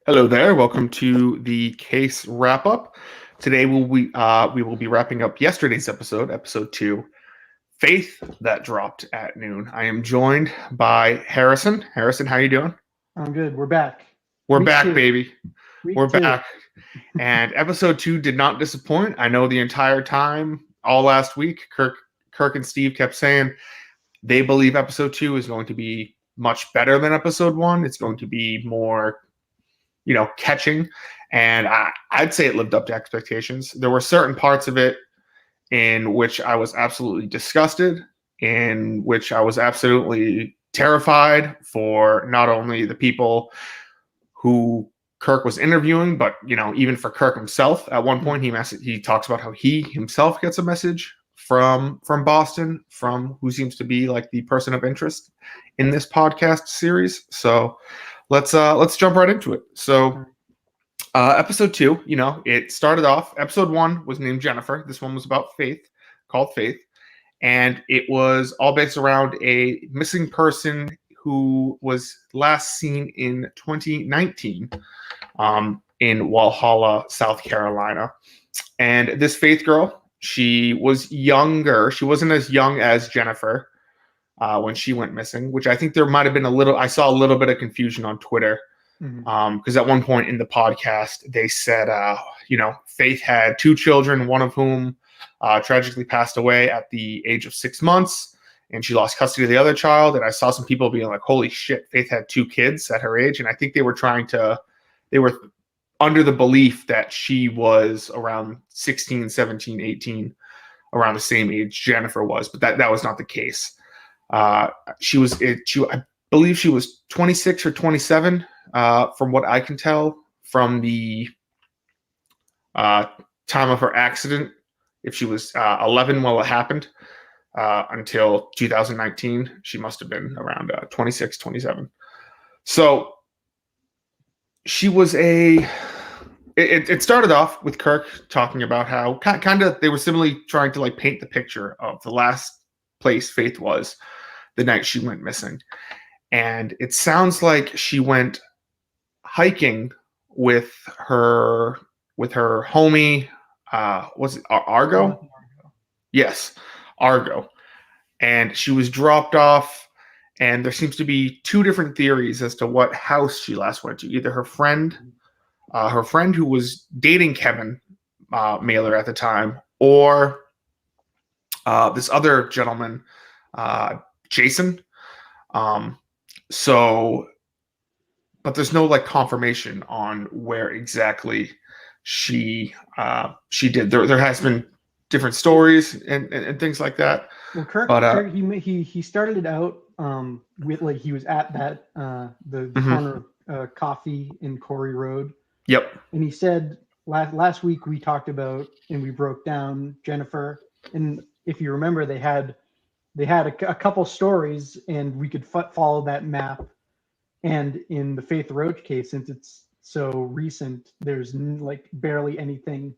Hello there. Welcome to the case wrap up. Today we will be wrapping up yesterday's episode 2, Faith, that dropped at noon. I am joined by Harrison. Harrison, how you doing? I'm good. We're back. We're Week back, two. baby. We're Week two. back. And episode 2 did not disappoint. I know the entire time, all last week, Kirk and Steve kept saying they believe episode 2 is going to be much better than episode 1. It's going to be more catching. And I'd say it lived up to expectations. There were certain parts of it in which I was absolutely disgusted, in which I was absolutely terrified for not only the people who Kirk was interviewing, but even for Kirk himself. At one point, he talks about how he himself gets a message from Boston, from who seems to be like the person of interest in this podcast series. So let's jump right into it. So episode 2, it started off. Episode 1 was named Jennifer. This one was about Faith, called Faith, and it was all based around a missing person who was last seen in 2019 in Walhalla, South Carolina. And this Faith girl, she was younger. She wasn't as young as Jennifer when she went missing, which I think there might have been I saw a little bit of confusion on Twitter. Because at one point in the podcast, they said, Faith had 2 children, one of whom tragically passed away at the age of 6 months, and she lost custody of the other child. And I saw some people being like, holy shit, Faith had 2 kids at her age. And I think they were under the belief that she was around 16, 17, 18, around the same age Jennifer was, but that was not the case. I believe she was 26 or 27, from what I can tell from the time of her accident. If she was 11 while it happened, until 2019, she must have been around 26, 27. So she was it started off with Kirk talking about how kind of they were similarly trying to like paint the picture of the last place Faith was the night she went missing. And it sounds like she went hiking with her homie. Was it Argo? Yes, Argo. And she was dropped off. And there seems to be 2 different theories as to what house she last went to. Either her friend who was dating Kevin Mailer at the time, or this other gentleman, Jason. But there's no like confirmation on where exactly she did. There has been different stories and things like that. Well, Kirk he started it out with like he was at that the corner coffee in Corey Road. Yep. And he said last week we talked about and we broke down Jennifer, and if you remember, they had a couple stories, and we could follow that map. And in the Faith Roach case, since it's so recent, there's like barely anything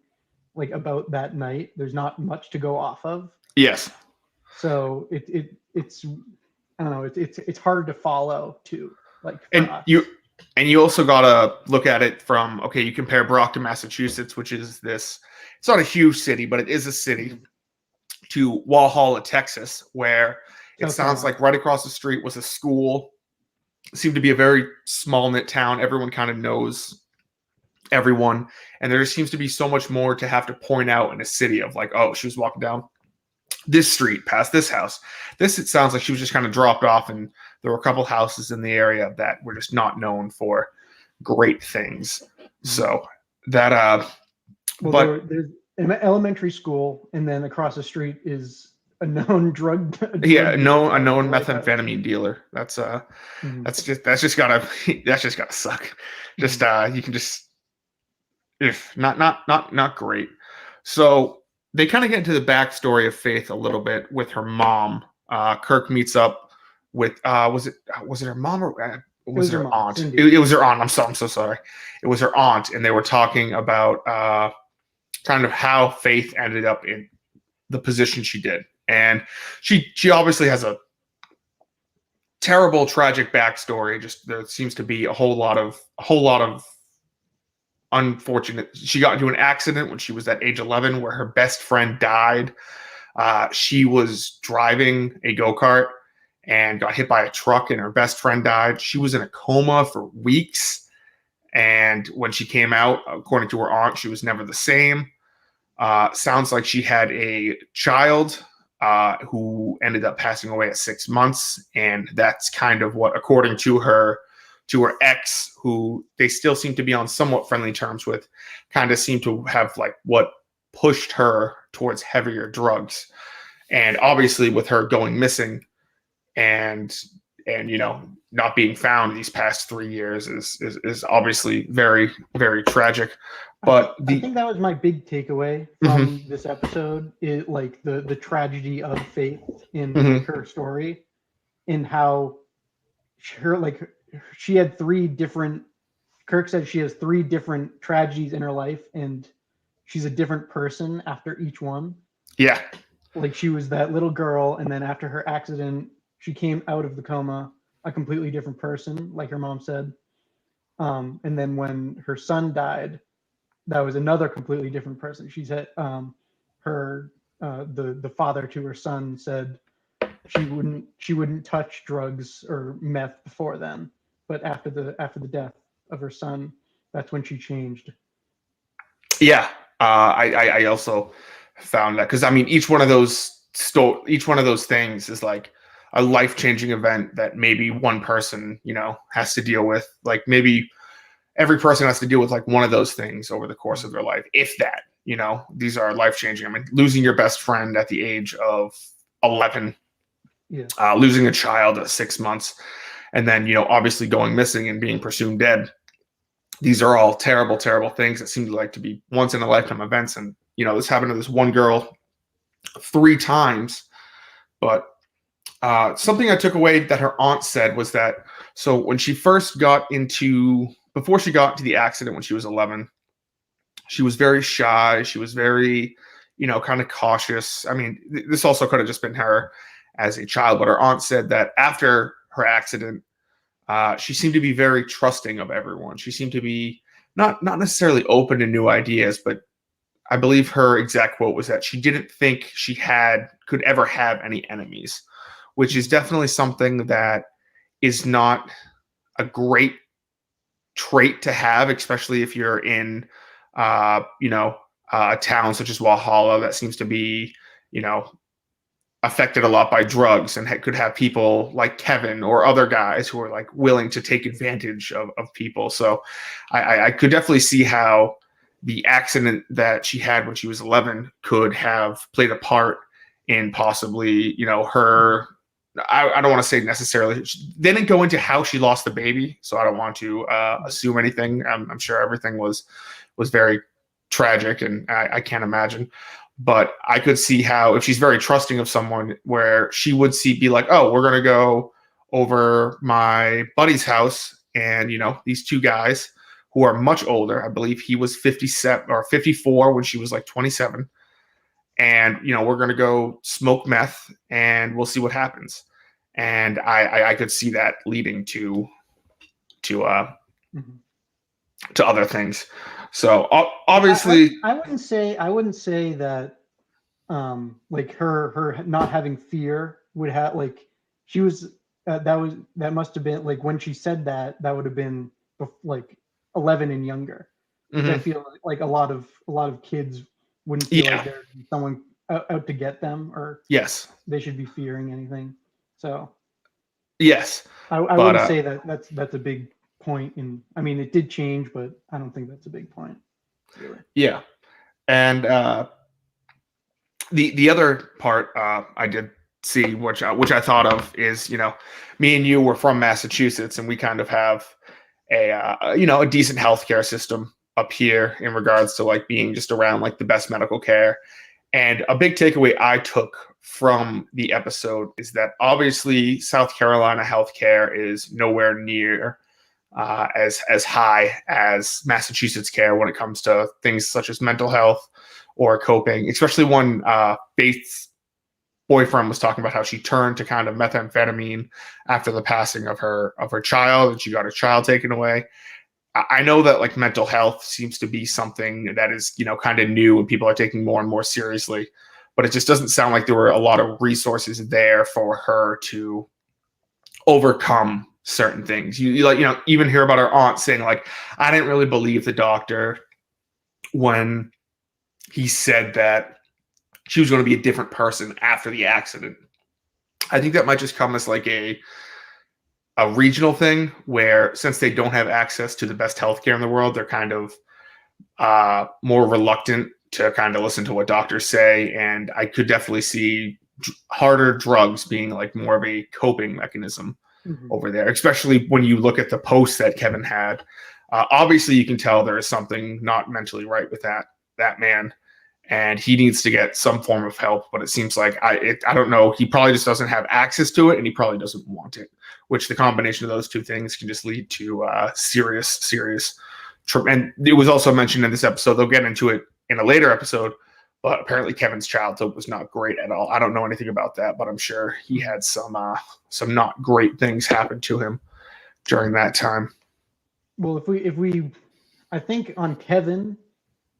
like about that night. There's not much to go off of. Yes. So it's I don't know. It's hard to follow too. Like you also gotta look at it from, okay, you compare Brockton, Massachusetts, which is it's not a huge city, but it is a city, to Walhalla, Texas, where it sounds like right across the street was a school. It seemed to be a very small-knit town. Everyone kind of knows everyone. And there just seems to be so much more to have to point out in a city of like, oh, she was walking down this street past this house. It sounds like she was just kind of dropped off, and there were a couple houses in the area that were just not known for great things. So that there's an elementary school, and then across the street is a known drug a known methamphetamine dealer. That's just gotta suck. Just you can just not great. So they kind of get into the backstory of Faith a little bit with her mom. Kirk meets up with was it her mom or was it her aunt? It was her aunt. I'm so sorry. It was her aunt, and they were talking about kind of how Faith ended up in the position she did. And she obviously has a terrible, tragic backstory. Just there seems to be a whole lot of unfortunate. She got into an accident when she was at age 11 where her best friend died. She was driving a go-kart and got hit by a truck, and her best friend died. She was in a coma for weeks. And when she came out, according to her aunt, she was never the same. Sounds like she had a child who ended up passing away at 6 months. And that's kind of what, according to her ex, who they still seem to be on somewhat friendly terms with, kind of seemed to have like what pushed her towards heavier drugs. And obviously with her going missing and not being found these past 3 years is obviously very, very tragic. But I think that was my big takeaway from this episode, is like the tragedy of Faith in her story, and how she had 3 different. Kirk said she has 3 different tragedies in her life, and she's a different person after each one. Yeah. Like she was that little girl, and then after her accident, she came out of the coma a completely different person, like her mom said. And then when her son died, that was another completely different person. She said the father to her son said she wouldn't touch drugs or meth before then, but after the death of her son, that's when she changed. Yeah, I also found that, because I mean each one of those things is like a life-changing event that maybe one person has to deal with. Like maybe every person has to deal with like one of those things over the course of their life, if that. These are life-changing. I mean, losing your best friend at the age of 11, losing a child at 6 months, and then obviously going missing and being presumed dead. These are all terrible, terrible things that seem to be once in a lifetime events. And this happened to this one girl 3 times. But something I took away that her aunt said was that, so when she first before she got to the accident when she was 11, she was very shy. She was very, kind of cautious. I mean, this also could have just been her as a child, but her aunt said that after her accident, she seemed to be very trusting of everyone. She seemed to be not necessarily open to new ideas, but I believe her exact quote was that she didn't think she could ever have any enemies, which is definitely something that is not a great trait to have, especially if you're in, a town such as Walhalla that seems to be, affected a lot by drugs, and could have people like Kevin or other guys who are like willing to take advantage of people. So I could definitely see how the accident that she had when she was 11 could have played a part in possibly, her. I don't want to say necessarily. They didn't go into how she lost the baby, so I don't want to assume anything. I'm sure everything was very tragic, and I can't imagine. But I could see how, if she's very trusting of someone, where she would be like, oh, we're gonna go over my buddy's house, and these 2 guys who are much older. I believe he was 57 or 54 when she was like 27. And we're gonna go smoke meth, and we'll see what happens. And I could see that leading to other things. So obviously, I wouldn't say that like her not having fear would have, like, she was that must have been like, when she said that would have been like 11 and younger. I feel like a lot of kids wouldn't feel like there's someone out to get them, or they should be fearing anything. So I wouldn't say that's a big point. I mean, it did change, but I don't think that's a big point, really. Yeah. And the other part I did see, which I thought of, is me and you were from Massachusetts, and we kind of have a decent healthcare system up here in regards to like being just around like the best medical care. And a big takeaway I took from the episode is that obviously South Carolina healthcare is nowhere near as high as Massachusetts care when it comes to things such as mental health or coping, especially when Faith's boyfriend was talking about how she turned to kind of methamphetamine after the passing of her child, and she got her child taken away. I know that like mental health seems to be something that is, kind of new and people are taking more and more seriously, but it just doesn't sound like there were a lot of resources there for her to overcome certain things. You like, even hear about her aunt saying like, I didn't really believe the doctor when he said that she was going to be a different person after the accident. I think that might just come as like a regional thing where since they don't have access to the best healthcare in the world, they're kind of more reluctant to kind of listen to what doctors say. And I could definitely see harder drugs being like more of a coping mechanism over there, especially when you look at the post that Kevin had. Obviously, you can tell there is something not mentally right with that man, and he needs to get some form of help. But it seems like I don't know. He probably just doesn't have access to it, and he probably doesn't want it. Which the combination of those two things can just lead to serious. And it was also mentioned in this episode. They'll get into it in a later episode. But apparently Kevin's childhood was not great at all. I don't know anything about that, but I'm sure he had some not great things happen to him during that time. Well, if we, I think on Kevin,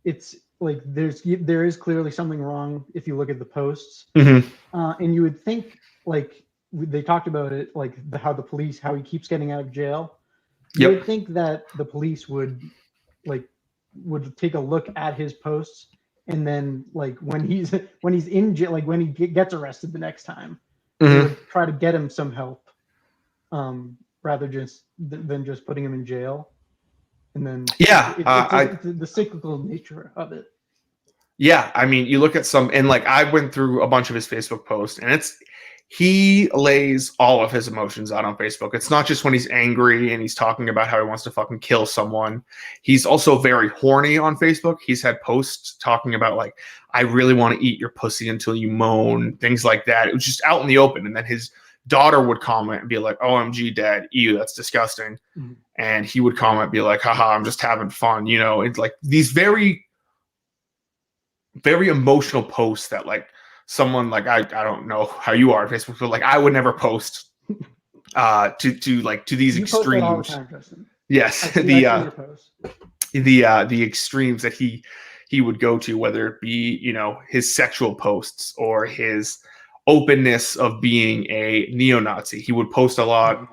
it's like there is clearly something wrong if you look at the posts, and you would think like they talked about it like how he keeps getting out of jail. You would think that the police would take a look at his posts. And then, like when he's in jail, like when he gets arrested the next time, they would try to get him some help, rather than just putting him in jail. And then, it's the cyclical nature of it. Yeah, I mean, you look at some, and like I went through a bunch of his Facebook posts, and he lays all of his emotions out on Facebook. It's not just when he's angry and he's talking about how he wants to fucking kill someone. He's also very horny on Facebook. He's had posts talking about like, I really want to eat your pussy until you moan, things like that. It was just out in the open. And then his daughter would comment and be like, OMG, dad, ew, that's disgusting. And he would comment, be like, haha, I'm just having fun. It's like these very, very emotional posts that like, someone like I don't know how you are on Facebook, but like I would never post to these extremes. Post that all the time, Justin. Yes, the extremes that he would go to, whether it be his sexual posts or his openness of being a neo-Nazi. He would post a lot.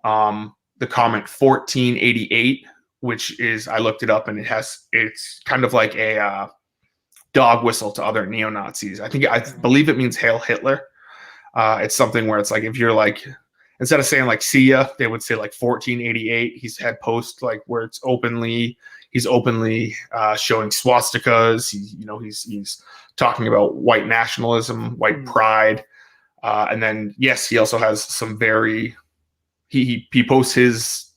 The comment 1488, which is I looked it up and it's kind of like a dog whistle to other neo-Nazis. I believe it means Hail Hitler. It's something where it's like if you're like instead of saying like see ya, they would say like 1488. He's had posts like where he's openly showing swastikas. He's talking about white nationalism, white pride, and then yes, he also has some very he posts his.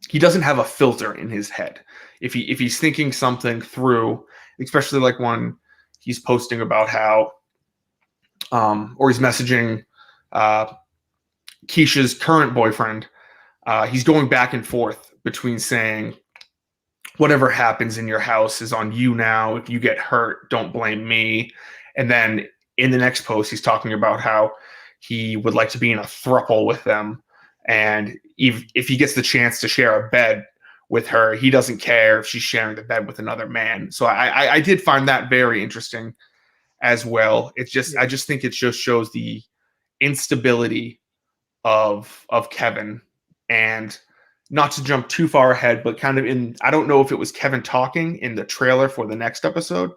He doesn't have a filter in his head. If he's thinking something through, especially like when he's posting about how, or he's messaging Keisha's current boyfriend, he's going back and forth between saying, whatever happens in your house is on you now. If you get hurt, don't blame me. And then in the next post, he's talking about how he would like to be in a throuple with them. And if he gets the chance to share a bed with her, he doesn't care if she's sharing the bed with another man. So I did find that very interesting as well. I just think it just shows the instability of Kevin. And not to jump too far ahead, but kind of I don't know if it was Kevin talking in the trailer for the next episode,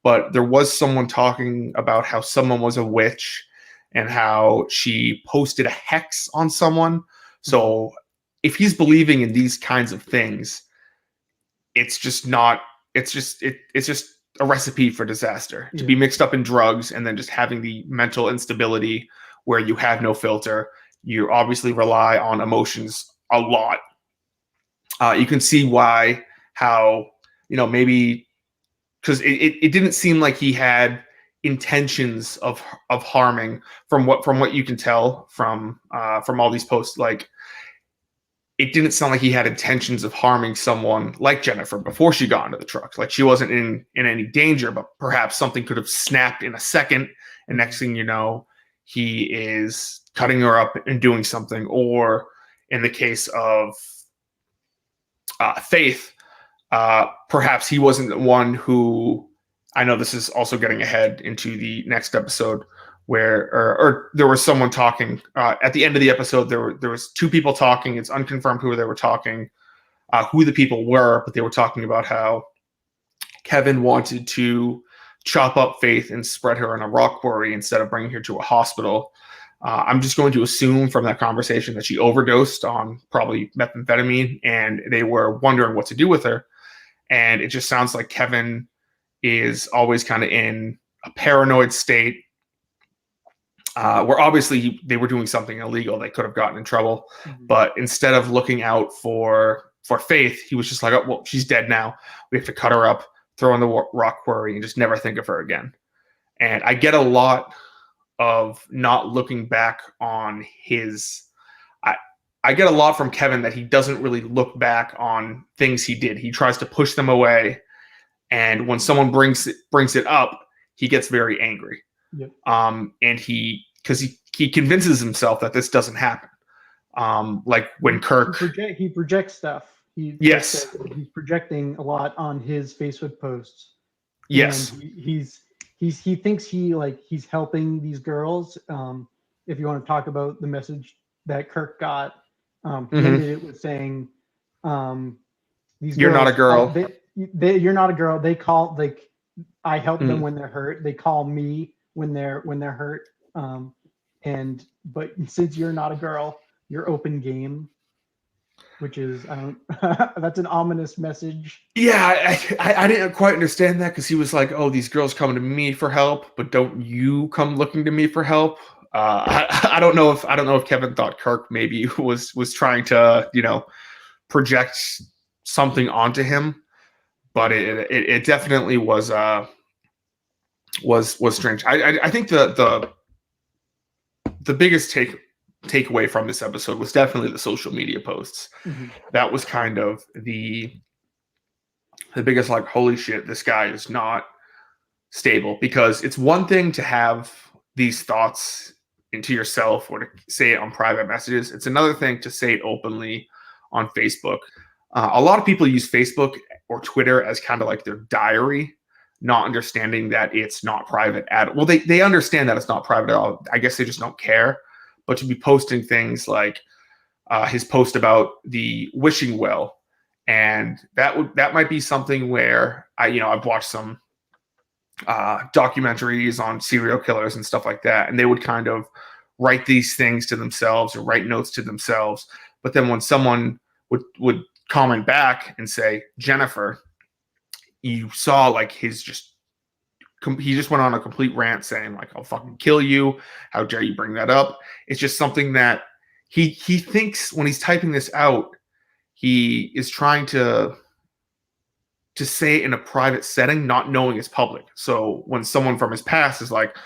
but there was someone talking about how someone was a witch and how she posted a hex on someone. So if he's believing in these kinds of things, it's just a recipe for disaster to be mixed up in drugs and then just having the mental instability where you have no filter. You obviously rely on emotions a lot. You can see how maybe because it didn't seem like he had intentions of harming from what you can tell from all these posts. Like it didn't sound like he had intentions of harming someone like Jennifer before she got into the truck. Like she wasn't in any danger, but perhaps something could have snapped in a second, and next thing you know, he is cutting her up and doing something. Or in the case of Faith, perhaps he wasn't the one who, I know this is also getting ahead into the next episode, where or there was someone talking at the end of the episode. There was two people talking. It's unconfirmed who they were talking, who the people were, but they were talking about how Kevin wanted to chop up Faith and spread her in a rock quarry instead of bringing her to a hospital. I'm just going to assume from that conversation that she overdosed on probably methamphetamine, and they were wondering what to do with her. And it just sounds like Kevin is always kind of in a paranoid state, where obviously they were doing something illegal. They could have gotten in trouble. Mm-hmm. But instead of looking out for Faith, he was just like, oh, well, she's dead now. We have to cut her up, throw in the rock quarry, and just never think of her again. And I get a lot of not looking back on his... I get a lot from Kevin that he doesn't really look back on things he did. He tries to push them away. And when someone brings it up, he gets very angry. Yep. And he convinces himself that this doesn't happen. Like when Kirk... He projects stuff. Yes. He's projecting a lot on his Facebook posts. Yes. And he thinks he's helping these girls. If you want to talk about the message that Kirk got, he ended it with saying, "These you're not a girl. You're not a girl. They call I help them when they're hurt. They call me when they're hurt. But since you're not a girl, you're open game." Which is, that's an ominous message. Yeah, I didn't quite understand that, because he was like, "Oh, these girls come to me for help, but don't you come looking to me for help?" I don't know if Kevin thought Kirk maybe was trying to, project something onto him, but it definitely was strange. I think the biggest takeaway from this episode was definitely the social media posts. Mm-hmm. That was kind of the biggest, like, holy shit, this guy is not stable. Because it's one thing to have these thoughts into yourself or to say it on private messages. It's another thing to say it openly on Facebook. A lot of people use Facebook or Twitter as kind of like their diary, not understanding that it's not private at all. Well, they understand that it's not private at all. I guess they just don't care. But to be posting things like his post about the wishing well, and that might be something where I've watched some documentaries on serial killers and stuff like that, and they would kind of write these things to themselves or write notes to themselves. But then when someone would comment back and say, "Jennifer," you saw like he just went on a complete rant saying like, "I'll fucking kill you. How dare you bring that up?" It's just something that he thinks when he's typing this out, he is trying to say it in a private setting, not knowing it's public. So when someone from his past is like,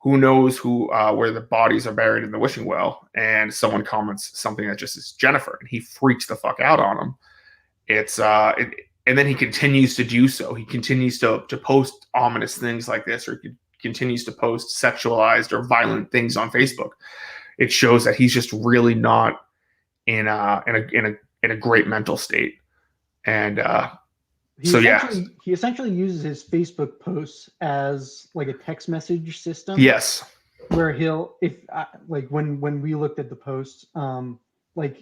who knows where the bodies are buried in the wishing well, and someone comments something that just is Jennifer, and he freaks the fuck out on him. And then he continues to do so. He continues to post ominous things like this, or continues to post sexualized or violent things on Facebook. It shows that he's just really not in a great mental state. And he essentially uses his Facebook posts as like a text message system. Yes. Where when we looked at the posts,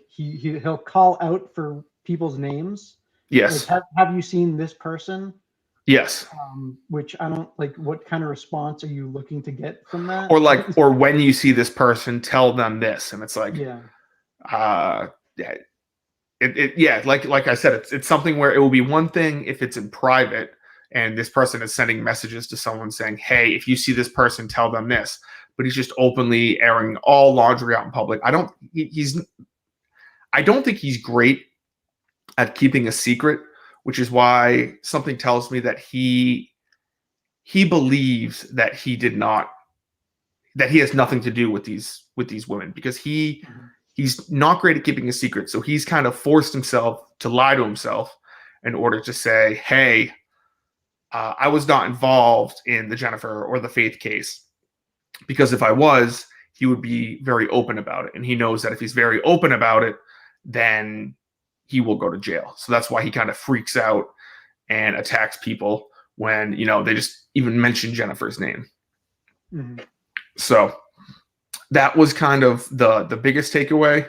he'll call out for people's names. Yes. Like, have you seen this person? Yes. Which I don't like. What kind of response are you looking to get from that? Or when you see this person, tell them this, and it's like, like I said, it's something where it will be one thing if it's in private and this person is sending messages to someone saying, "Hey, if you see this person, tell them this." But he's just openly airing all laundry out in public. I don't think he's great at keeping a secret, which is why something tells me that he believes that he has nothing to do with these women, because he's not great at keeping a secret. So he's kind of forced himself to lie to himself in order to say, "Hey, I was not involved in the Jennifer or the Faith case, because if I was, he would be very open about it." And he knows that if he's very open about it, then he will go to jail. So that's why he kind of freaks out and attacks people when, they just even mention Jennifer's name. Mm-hmm. So that was kind of the biggest takeaway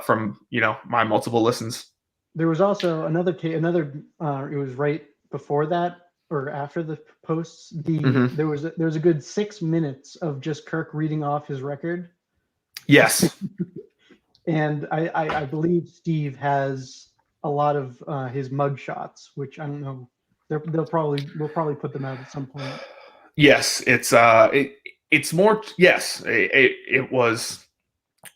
from, my multiple listens. There was also another it was right before that or after the posts. There was a good 6 minutes of just Kirk reading off his record. Yes. And I believe Steve has a lot of his mug shots, which I don't know. We'll probably put them out at some point. Yes, it's more. Yes, it was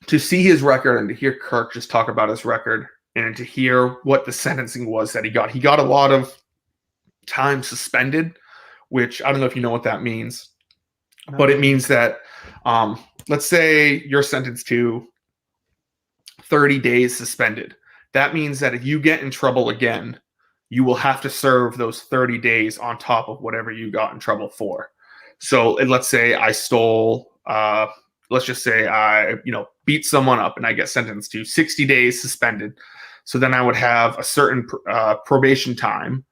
to see his record and to hear Kirk just talk about his record and to hear what the sentencing was that he got. He got a lot of time suspended, which I don't know if you know what that means, but it means that let's say you're sentenced to 30 days suspended. That means that if you get in trouble again, you will have to serve those 30 days on top of whatever you got in trouble for. So let's say I stole, let's just say I, beat someone up and I get sentenced to 60 days suspended. So then I would have a certain probation time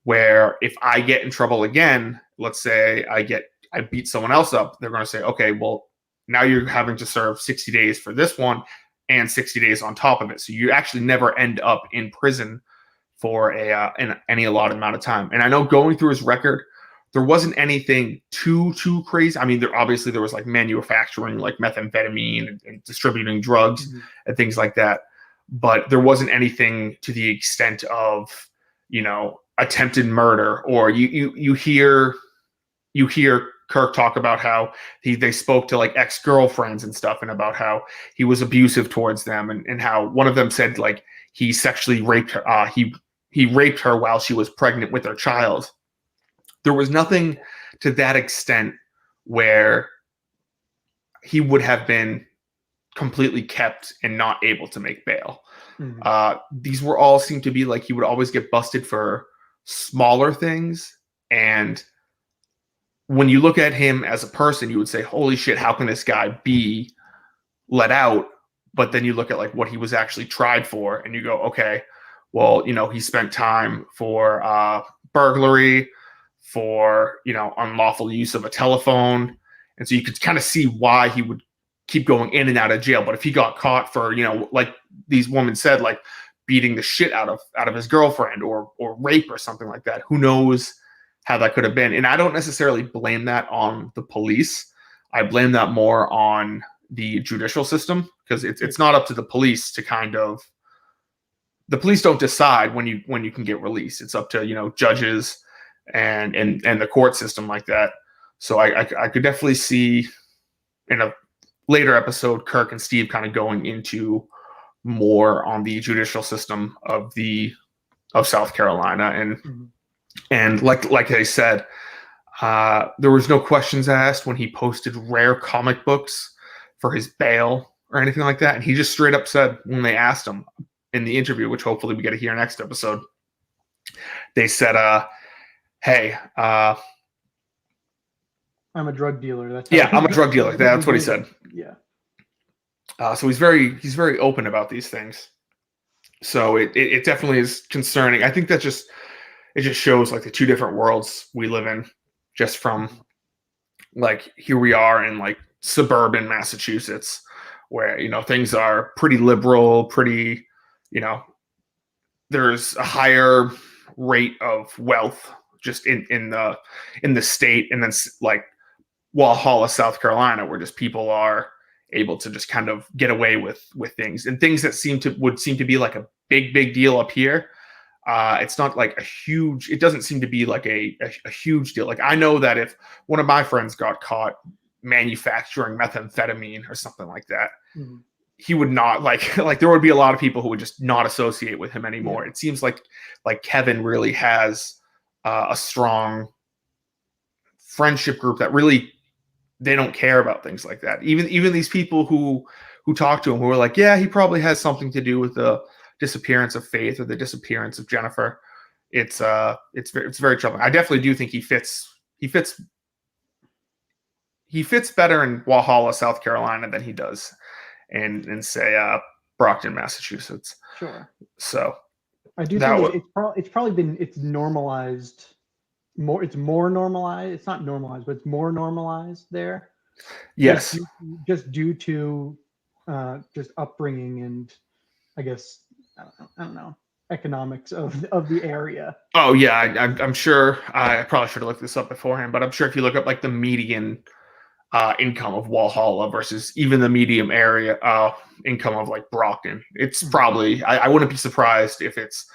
where if I get in trouble again, let's say I beat someone else up, they're going to say, okay, well, now you're having to serve 60 days for this one and 60 days on top of it. So you actually never end up in prison for any allotted amount of time. And I know going through his record, there wasn't anything too crazy. I mean, there was like manufacturing, like methamphetamine and distributing drugs and things like that. But there wasn't anything to the extent of, attempted murder, or you hear Kirk talk about how they spoke to like ex-girlfriends and stuff and about how he was abusive towards them and how one of them said like he sexually raped her. He raped her while she was pregnant with their child. There was nothing to that extent where he would have been completely kept and not able to make bail. These were all seemed to be like he would always get busted for smaller things. And when you look at him as a person, you would say, holy shit, how can this guy be let out? But then you look at like what he was actually tried for and you go, okay, well, he spent time for burglary, for, unlawful use of a telephone. And so you could kind of see why he would keep going in and out of jail. But if he got caught for, like these women said, like beating the shit out of his girlfriend or rape or something like that, who knows how that could have been. And I don't necessarily blame that on the police. I blame that more on the judicial system, because it's not up to the police to kind of, the police don't decide when you can get released. It's up to, judges and the court system like that. So I could definitely see in a later episode, Kirk and Steve kind of going into more on the judicial system of South Carolina. And like I said, there was no questions asked when he posted rare comic books for his bail or anything like that. And he just straight up said when they asked him in the interview, which hopefully we get to hear next episode, they said, hey, I'm a drug dealer. I'm a drug dealer. That's what he said. Yeah. So he's very open about these things. So it definitely is concerning. I think that it just shows like the two different worlds we live in, just from like here we are in like suburban Massachusetts where, things are pretty liberal, pretty, there's a higher rate of wealth just in the state. And then like Walhalla, South Carolina, where just people are able to just kind of get away with things and things that would seem to be like a big deal up here. It's not like it doesn't seem to be like a huge deal. Like I know that if one of my friends got caught manufacturing methamphetamine or something like that, he would not like there would be a lot of people who would just not associate with him anymore. It seems like Kevin really has a strong friendship group that really, they don't care about things like that. Even these people who talk to him, who are like, yeah, he probably has something to do with the disappearance of Faith or the disappearance of Jennifer. It's very troubling. I definitely do think he fits better in Walhalla, South Carolina than he does in say Brockton, Massachusetts. Sure. So I do that think it's probably been normalized more. It's more normalized. It's not normalized, but it's more normalized there. yes. Just due to just upbringing and I guess I don't know economics of the area. Oh yeah, I'm sure. I probably should have looked this up beforehand, but I'm sure if you look up like the median income of Walhalla versus even the medium area income of like Brockton, it's probably I wouldn't be surprised if it's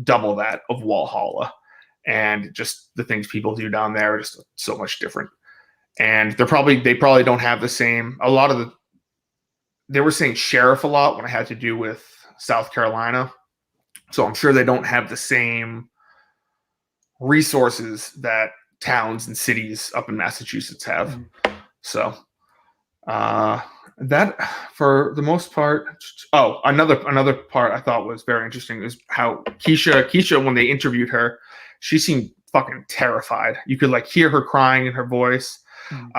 double that of Walhalla, and just the things people do down there are just so much different. And they probably don't have the same. A lot of they were saying sheriff a lot when it had to do with South Carolina. So I'm sure they don't have the same resources that towns and cities up in Massachusetts have. So that, for the most part. Oh, another part I thought was very interesting is how Keisha, when they interviewed her, she seemed fucking terrified. You could like hear her crying in her voice.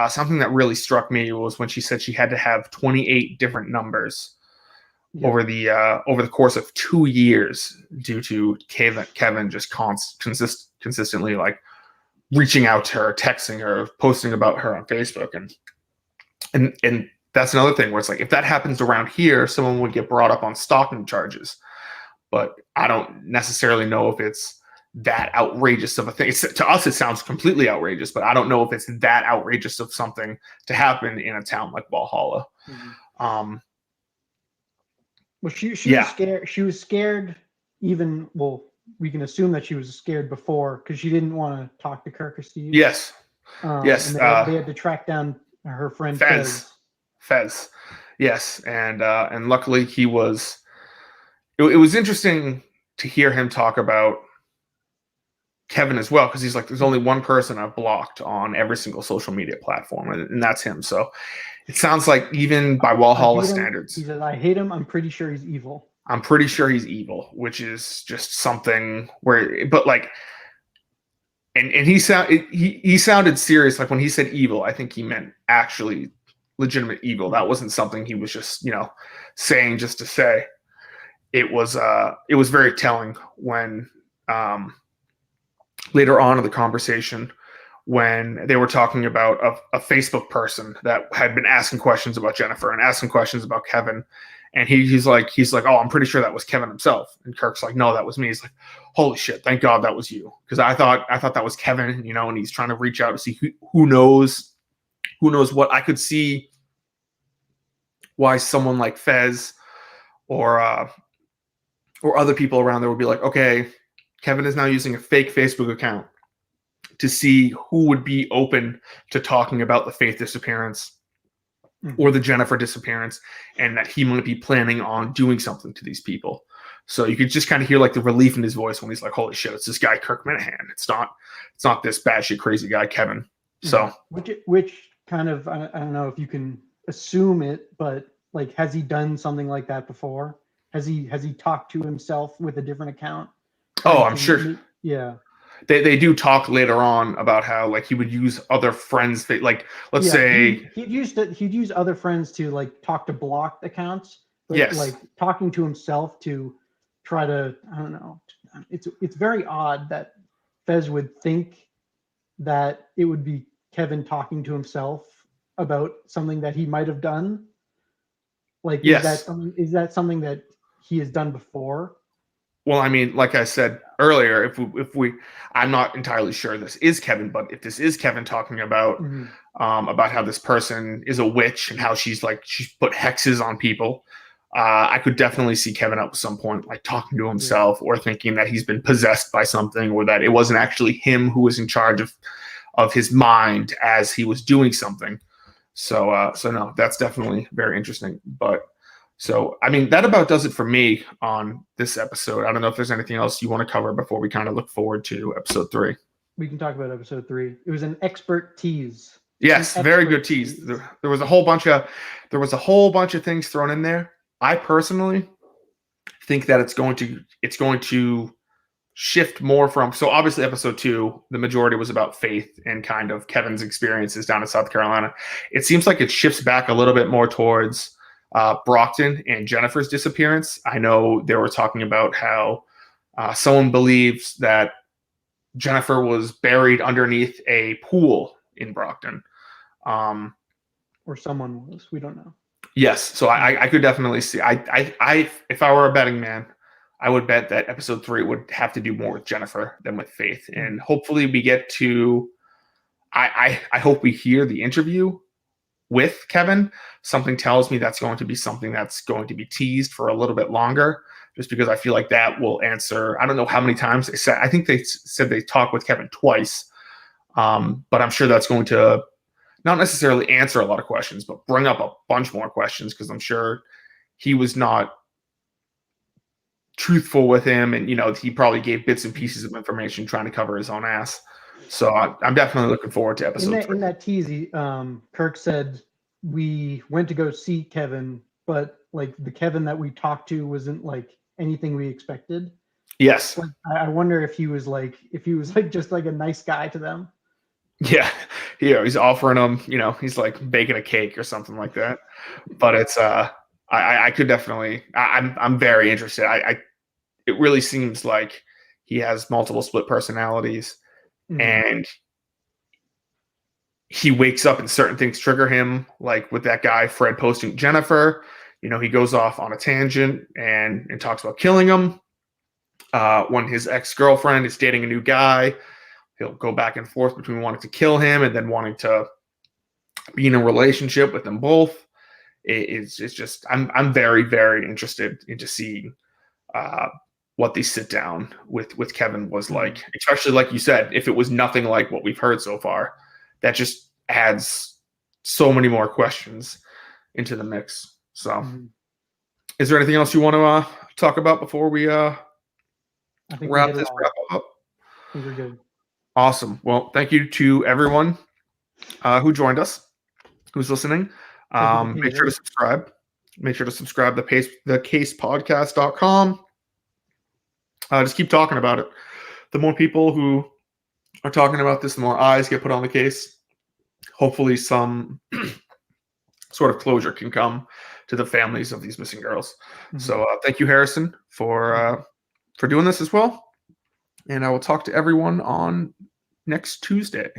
Something that really struck me was when she said she had to have 28 different numbers over the course of 2 years due to Kevin just consistently like reaching out to her, texting her, posting about her on Facebook, and that's another thing where it's like if that happens around here, someone would get brought up on stalking charges, but I don't necessarily know if it's that outrageous of a thing. To us, it sounds completely outrageous, but I don't know if it's that outrageous of something to happen in a town like Walhalla. Well, she was scared. She was scared. Even we can assume that she was scared before because she didn't want to talk to Kirk or Steve. Yes. Yes. And they had to track down her friend Fez. Yes, and luckily he was. It was interesting to hear him talk about Kevin as well, because he's like, there's only one person I've blocked on every single social media platform, and that's him. So it sounds like even by Walhalla standards, he says, I hate him. I'm pretty sure he's evil. I'm pretty sure he's evil, which is just something where, but like, and he sounded serious. Like when he said evil, I think he meant actually legitimate evil. That wasn't something he was just, saying just to say. It was very telling when, later on in the conversation, when they were talking about a Facebook person that had been asking questions about Jennifer and asking questions about Kevin. And he's like, oh, I'm pretty sure that was Kevin himself. And Kirk's like, no, that was me. He's like, holy shit, thank God that was you. Because I thought that was Kevin, and he's trying to reach out to see who knows what. I could see why someone like Fez or other people around there would be like, okay, Kevin is now using a fake Facebook account to see who would be open to talking about the Faith disappearance or the Jennifer disappearance, and that he might be planning on doing something to these people. So you could just kind of hear like the relief in his voice when he's like, holy shit, it's this guy, Kirk Minahan. It's not this batshit crazy guy, Kevin. So which kind of, I don't know if you can assume it, but like, has he done something like that before? Has he talked to himself with a different account? Oh, I'm sure. Yeah. They do talk later on about how like he would use other friends, like let's say he'd use other friends to like talk to blocked accounts. But yes. Like talking to himself to try to, I don't know. It's very odd that Fez would think that it would be Kevin talking to himself about something that he might have done. Like, yes. Is that something that he has done before? Well, I mean, like I said earlier, if we, I'm not entirely sure this is Kevin, but if this is Kevin talking about about how this person is a witch and how she's put hexes on people, I could definitely see Kevin at some point like talking to himself or thinking that he's been possessed by something, or that it wasn't actually him who was in charge of his mind as he was doing something. So no, that's definitely very interesting. But so, I mean, that about does it for me on this episode. I don't know if there's anything else you want to cover before we kind of look forward to episode 3. We can talk about episode 3. It was an expert tease. Yes, very good tease. There was a whole bunch of things thrown in there. I personally think that it's going to shift more from, so obviously episode 2, the majority was about Faith and kind of Kevin's experiences down in South Carolina. It seems like it shifts back a little bit more towards Brockton and Jennifer's disappearance. I know they were talking about how someone believes that Jennifer was buried underneath a pool in Brockton. Or someone was. We don't know. Yes, so I could definitely see. I if I were a betting man, I would bet that episode 3 would have to do more with Jennifer than with Faith, and hopefully we get to. I hope we hear the interview with Kevin. Something tells me that's going to be something that's going to be teased for a little bit longer, just because I feel like that will answer. I don't know how many times they said. I think they said they talked with Kevin twice, but I'm sure that's going to not necessarily answer a lot of questions, but bring up a bunch more questions, because I'm sure he was not truthful with him, and he probably gave bits and pieces of information trying to cover his own ass. So I'm definitely looking forward to episode 3. In that tease, Kirk said we went to go see Kevin, but like the Kevin that we talked to wasn't like anything we expected. Yes. Like, I wonder if he was like just like a nice guy to them. Yeah, he's offering them, he's like baking a cake or something like that. But it's I could definitely, I'm very interested. It really seems like he has multiple split personalities, and he wakes up and certain things trigger him, like with that guy Fred posting Jennifer. He goes off on a tangent and talks about killing him. When his ex-girlfriend is dating a new guy, he'll go back and forth between wanting to kill him and then wanting to be in a relationship with them both. It's just I'm very, very interested into seeing what the sit down with Kevin was like, especially like you said, if it was nothing like what we've heard so far, that just adds so many more questions into the mix. So is there anything else you want to talk about before we I think wrap we this wrap up? I think we're good. Awesome. Well, thank you to everyone who joined us, who's listening. Make sure to subscribe. Make sure to subscribe to thecasepodcast.com. Just keep talking about it. The more people who are talking about this, the more eyes get put on the case. Hopefully some sort of closure can come to the families of these missing girls. So thank you, Harrison, for doing this as well. And I will talk to everyone on next Tuesday.